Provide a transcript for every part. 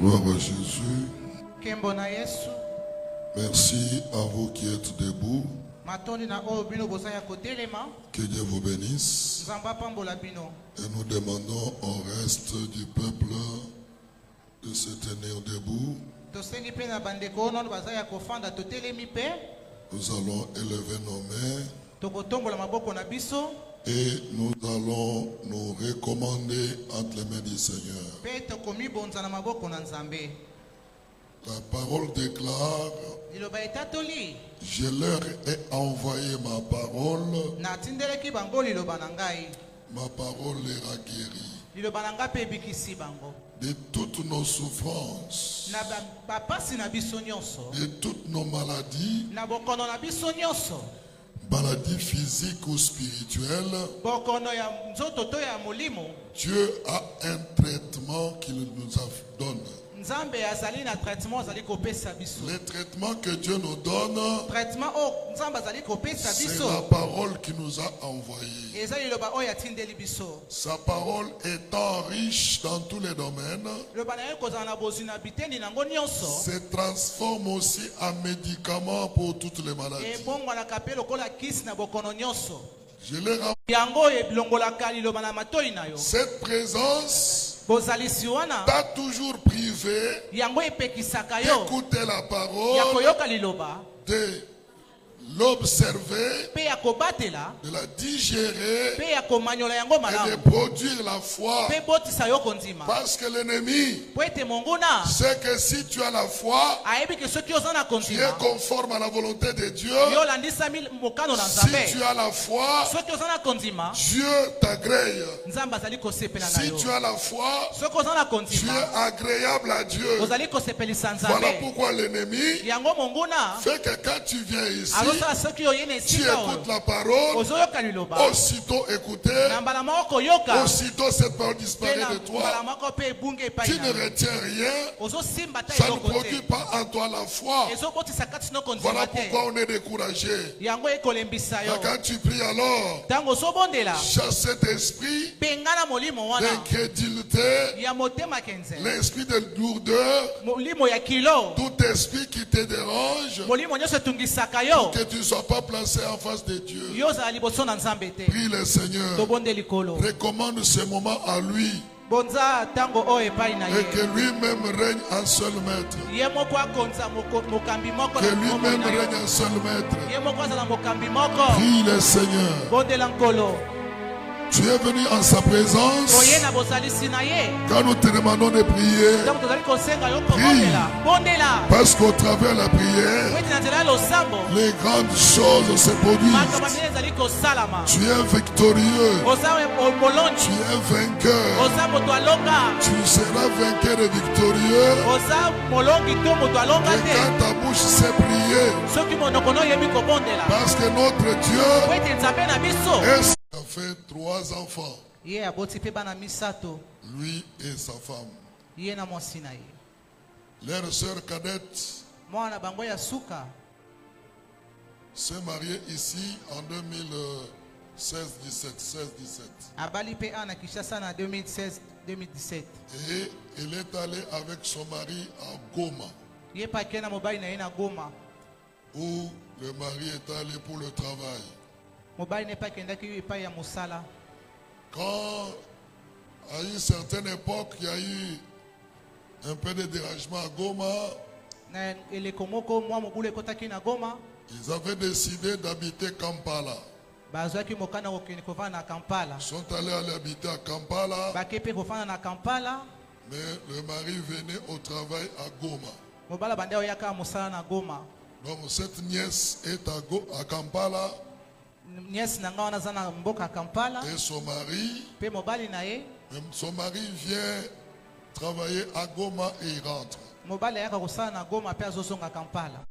Gloire à Jésus. Kembo na Yesu. Merci à vous qui êtes debout. Matondi na oyo bino bozaya kotelema. Que Dieu vous bénisse. Nzamba pambola bino. Et nous demandons au reste du peuple de se tenir debout. Tosengi pe na bandeko ono bazaya kofanda totelemi pe. Nous allons élever nos mains. Tokotombola maboko na biso. Et nous allons nous recommander entre les mains du Seigneur. Pe tokomi bonza na maboko na Nzambe. La parole déclare: Liloba etatoli. je leur ai envoyé ma parole. Na tindeleki bango liloba na ngai. Ma parole les a guéris Liloba na ngai pe bikisi bango. de toutes nos souffrances, Na bapasi na biso nyonso. de toutes nos maladies, Na bokono na biso nyonso. maladies physiques ou spirituelles. Bokono ya nzoto to ya molimo. Dieu a un traitement qu'il nous donne. Nzambe azali na traitement azali kopesa biso. Le traitement que Dieu nous donne, Traitement o Nzambe azali kopesa c'est biso. la parole qu'il nous a envoyée. Ezali liloba oyo atindeli biso. Sa parole étant riche dans tous les domaines, Liloba na ye kozala na bozwi na bitendi nango nyonso. se transforme aussi en médicament pour toutes les maladies. Ebongwanaka pe lokola kisi na bokono nyonso. Je les rappelle, Yango ebilongolaka liloba na matoi na yo. cette présence Bozalisi wana t'a toujours privé yango epekisaka yo d'écouter la ya parole, koyoka liloba de l'observer, pe ya kobatela de la digérer pe ya komanyola yango et de malamu produire la foi. pe botisa yo kondima. Parce que l'ennemi Po ete monguna sait que si tu as la foi, ayebi ke soki oza na tu es kondima conforme à la volonté de Dieu. yo olandisami mokano na Si Nzambe. tu as la foi, Soki oza na kondima Dieu t'agrée. Nzambe azali kosepela na Si yo. tu as la foi, Soki oza na tu kondima es agréable à Dieu. ozali kosepelisa Voilà Nzambe. pourquoi l'ennemi Yango monguna fait que quand tu viens ici, azosala soki oye na tu esika écoutes oyo la parole, ozoyoka liloba aussitôt écouter, na mbala moko koyoka aussitôt cette parole pe disparaît na de toi. mbala moko pe ebunga epai Tu na ne yo. retiens rien, Ozosimba ta ça ne eloko produit te pas en toi la foi. ezobotisa kati no Voilà kondima te pourquoi on est découragé. yango ekolembisa yo. Quand tu pries alors, Ntango ozobondela chasse cet esprit penga na molimo wana d'incrédulité, ya motema kenze, l'esprit de lourdeur, molimo ya kilo, tout esprit qui te dérange, molimo nyonso etungisaka yo que tu ne sois pas placé en face de Dieu. yo ozala liboso na Nzambe te. Prie le Seigneur, Tobonde likolo recommande ce moment à lui bonza ntango oyo epai na et ye que lui-même règne en seul maître. ye moko akonza mokambi moko Que na bomoi lui-même na yo. règne en seul maître. Ye moko azala mokambi moko. Prie le Seigneur. Bondela nkolo Tu es venu en sa présence. oye na bozalisi na ye Quand nous te demandons de prier, ntango tozali kosenga yo kobondela bondela parce qu'au travers de la prière, po ete na nzela ya losambo les grandes choses se produisent. makambo minene ezali kosalama. Tu es victorieux. Oza Tu molonji, es vainqueur. oza moto alonga, Tu seras vainqueur et victorieux. oza molongi to moto alonga Et te. quand ta bouche sait prier, Soki monoko no yebi kobondela parce que notre po Dieu ete Nzambe na biso a fait 3 enfants, ye aboti mpe bana misato lui et sa femme. ye na mwasi na ye. Leur sœur cadette Mwana na bango ya suka s'est mariée ici en 2016-17. abali mpe ana Kinshasa na 2016-2017. Et elle est allée avec son mari à Goma, Ye pa ke na mobali na ye na Goma. où le mari est allé pour le travail. Mobali ne pa kendaki epai ya mosala. Quand, à une certaine époque, il y a eu un peu de dérangement à Goma, Na eleko moko mwa mobulu ekotaki na Goma, ils avaient décidé d'habiter Kampala. bazwaki mokana kokende kovanda na Kampala. Ils sont allés habiter à Kampala, Bake mpe kovanda na Kampala. mais le mari venait au travail à Goma. Mobala bande oyaka mosala na Goma. Donc cette nièce est à Kampala Nièce na nga wana aza na mboka ya Kampala. et son mari, Pe mobali na ye, même son mari vient travailler à Goma et il rentre. mobali ayaka kosala na Goma pe azozonga Kampala.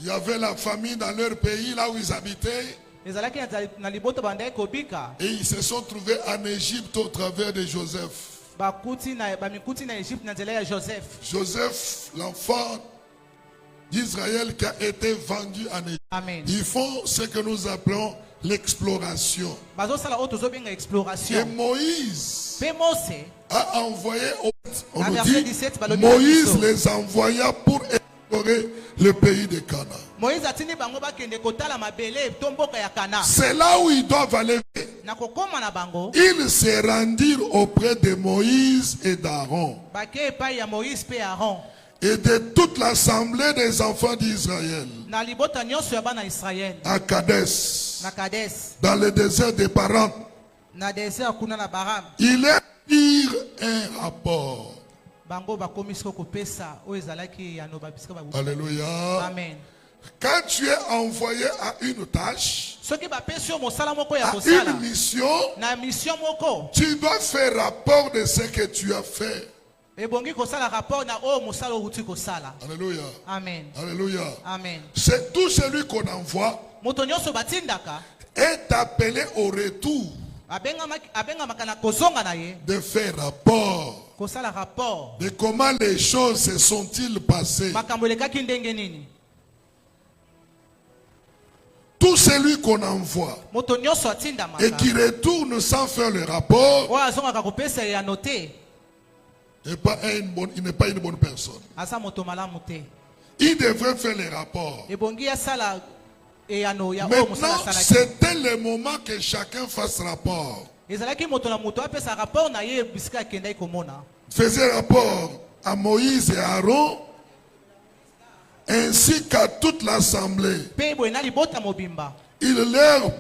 Il y avait la famille dans leur pays, là où ils habitaient, Ezalaki na liboto bande kobika. et ils se sont trouvés en Égypte au travers de Joseph. Bamikuti na Egypte na nzela ya Joseph. Joseph, l'enfant d'Israël qui a été vendu en Égypte. Amen. Ils font ce que nous appelons l'exploration. bazosala oyo tozobenga Et exploration. Moïse Mpe Mose a envoyé, on na nous verset dit, 17 balobi Moïse biso. les envoya pour explorer le pays de Canaan. Moïse atindi bango bakende kotala mabele to mboka ya Kana. C'est là où ils doivent aller. Na kokoma na bango Ils se rendirent auprès de Moïse et d'Aaron bake epai ya Moïse mpe Aaron et de toute l'assemblée des enfants d'Israël na libota nyonso ya bana Israel à Kadesh, na Kades dans le désert des Paran. na désert kuna na Baram. Ils leur firent un rapport. Bango bakomi siko kopesa oyo ezalaki yano babisika babuta. Alléluia. Amen. Quand tu es envoyé à une tâche, Soki bapesi yo mosala moko ya à kosala une mission, na mission moko tu dois faire rapport de ce que tu as fait. ebongi kosala rapport na oyo mosala outi kosala. Alléluia. Amen. Alléluia. Amen. C'est tout celui qu'on envoie Moto nyonso batindaka est appelé au retour abengamaka na kozonga na ye de faire rapport kosala rapport de comment les choses se sont-ils passées. makambo elekaki ndenge nini. Tout celui qu'on envoie Moto nyonso et atindamaka qui retourne sans faire le rapport oyo azongaka kopesa ye ya note il n'est pas une bonne personne. aza moto malamu te. Il devrait faire les rapports. Ebongi asala eyano ya oyo mosala Maintenant, asalaki. c'était le moment que chacun fasse rapport. Ezalaki moto na moto apesa rapport na ye bisika akendaki komona. Faisait rapport à Moïse et à Aaron, ainsi qu'à toute l'assemblée. Mpe boye na libota mobimba Ils leur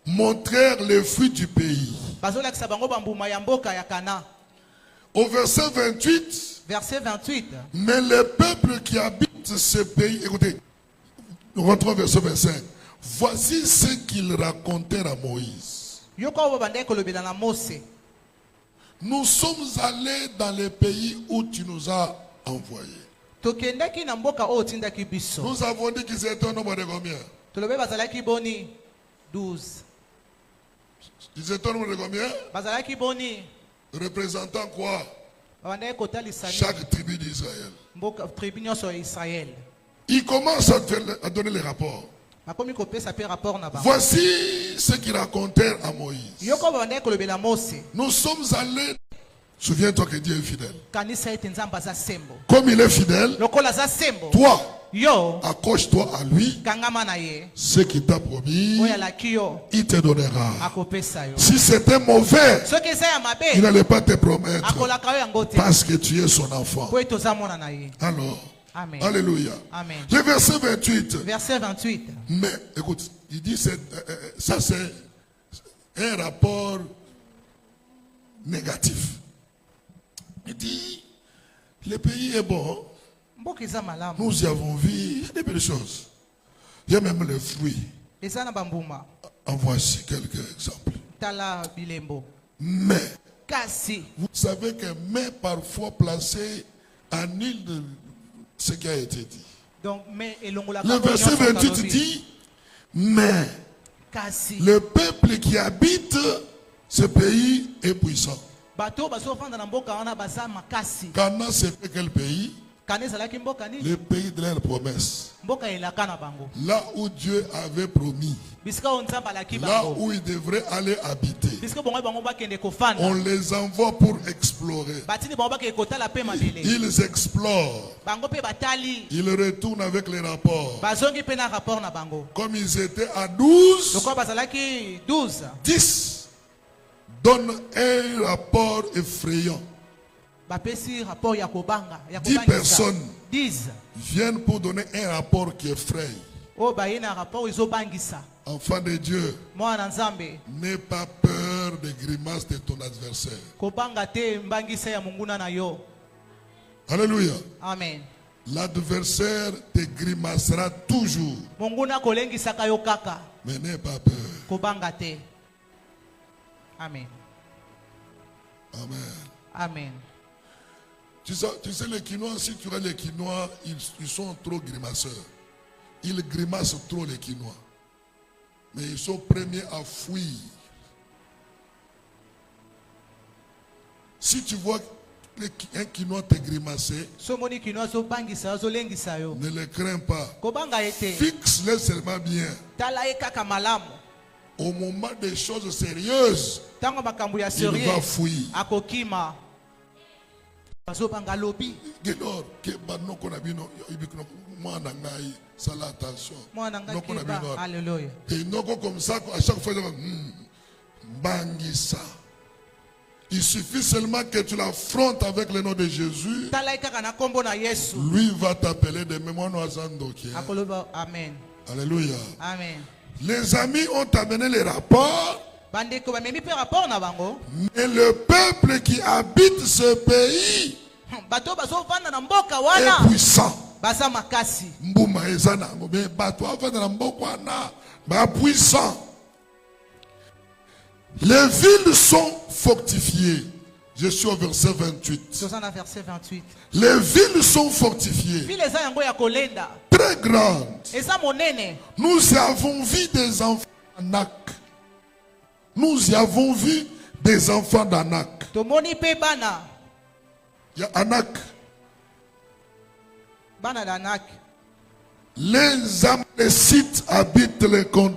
montrèrent les fruits du pays. bazolakisa bango bambuma ya mboka ya Kana. Au verset 28, Verset 28. mais le peuple qui habite ce pays, écoutez, nous rentrons au verset 25. Voici ce qu'ils racontèrent à Moïse. Yoko oyo babandaki kolobela na Mose. Nous sommes allés dans le pays où tu nous as envoyés. Tokendaki na mboka oyo otindaki biso. Nous avons dit qu'ils étaient un nombre de combien? Tolobe bazalaki boni 12. Ils étaient un nombre de combien? Bazalaki boni Représentant quoi? babandaki kotalisa Chaque tribu d'Israël. mboka tribu nyonso ya Israel. Ils commencent à donner les rapports. Bakomi kopesa pe rapport na bango. Voici ce qu'ils racontèrent à Moïse. Yoko babandaki kolobela Mose. Nous sommes allés. Souviens-toi que Dieu est fidèle. Kanisa ete nzambe aza sembo. Comme il est fidèle, Lokola aza sembo. toi, Yo accroche-toi à lui. kangama na ye. Ce qu'il t'a promis, Oyo alaki yo il te donnera. akopesa yo. Si c'était mauvais, Soki eza ya il mabe n'allait pas te promettre. akolaka yo yango te. Parce que tu es son enfant. Po ete oza mwana na ye. Alors, Amen. alléluia. Amen. Le verset 28. Verset 28. Mais, écoute, il dit, ça c'est un rapport négatif. Il dit, le pays est bon. Mboka eza malamu. Nous y avons vu, il y a des belles choses. Il y a même les fruits. Eza na bambuma. En voici quelques exemples. Tala bilembo. Mais, Kasi. vous savez que mais parfois placé en île de ce qui a été dit. Donc, mais elongola Le verset 28 dit, mais Kasi. le peuple qui habite ce pays est puissant. Bato bazofanda na mboka wana baza makasi. Canaan, c'est quel pays? Kana ezalaki mboka nini? Le pays de leur promesse. Mboka elaka na bango. Là où Dieu avait promis. Bisika oyo nzambe alaki Là bango. où ils devraient aller habiter. Bisika bongo bango bakende kofanda. On les envoie pour explorer. Batini bango bakende kotala pe mabele. Ils explorent. Bango pe batali. Ils retournent avec les rapports. Bazongi pe na rapport na bango. Comme ils étaient à 12, Lokwa bazalaki 12. 10 donnent un rapport effrayant. Bapesi rapport ya kobanga. Ya 10 kobangisa. personnes 10. viennent pour donner un rapport qui effraie. O baye na rapport ezobangisa. Enfant de Dieu, Mwana nzambe. n'aie pas peur des grimaces de ton adversaire. Kobanga te mbangisa ya munguna na yo. Alléluia. Amen. L'adversaire te grimacera toujours. Munguna kolengisaka yo kaka. Mais n'aie pas peur. Kobanga te. Amen. Amen. Amen. Tu sais, les Quinois, si tu regardes les Quinois, ils sont trop grimaceurs. Ils grimacent trop, les Quinois. Mais ils sont premiers à fuir. Si tu vois un Quinois te grimacer, Somoni kino azobangisa azolengisa yo. ne le crains pas. Kobanga ete. Fixe-le seulement bien. Tala ye kaka malamu. au moment des choses sérieuses, Tango makambo ya il sérieux. va fuir. Akokima. Bazobanga lobi. Alors que banoko na bino ibikino mwana ngai sala attention. Mwana nga Noko na kiba. bino. Alléluia. Et noko comme ça à chaque fois bangisa. Il suffit seulement que tu l'affrontes avec le nom de Jésus. Talaika kana kombo na Yesu. Lui va t'appeler de mémoire noazandoki. Akoloba amen. Alléluia. Amen. Les amis ont amené les rapports. Bandeko ba memi pe rapport na bango. Mais le peuple qui habite ce pays Bato bazo vanda na mboka est wana. puissant. Baza makasi. Mbuma ezana ngo mais bato avanda na mboka wana ba puissant. Les villes sont fortifiées. Je suis au verset 28. Tozana verset 28. Les villes sont fortifiées, Vile za yango ya kolenda. très grandes. Eza monene. Nous y avons vu des enfants d'Anak. Nous y avons vu des enfants d'Anak. Tomoni pe bana. Il y a Anak. Bana d'Anak. Les Amalécites habitent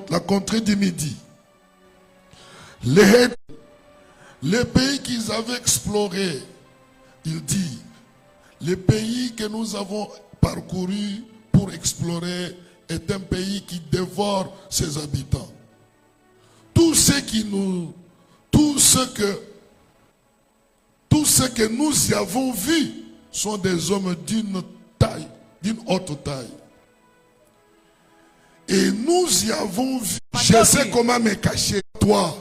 la contrée du Midi. Les pays qu'ils avaient explorés, il dit, le pays que nous avons parcouru pour explorer est un pays qui dévore ses habitants. Tout ce que nous y avons vu sont des hommes d'une haute taille. Et nous y avons vu. Je sais comment me cacher. Toi,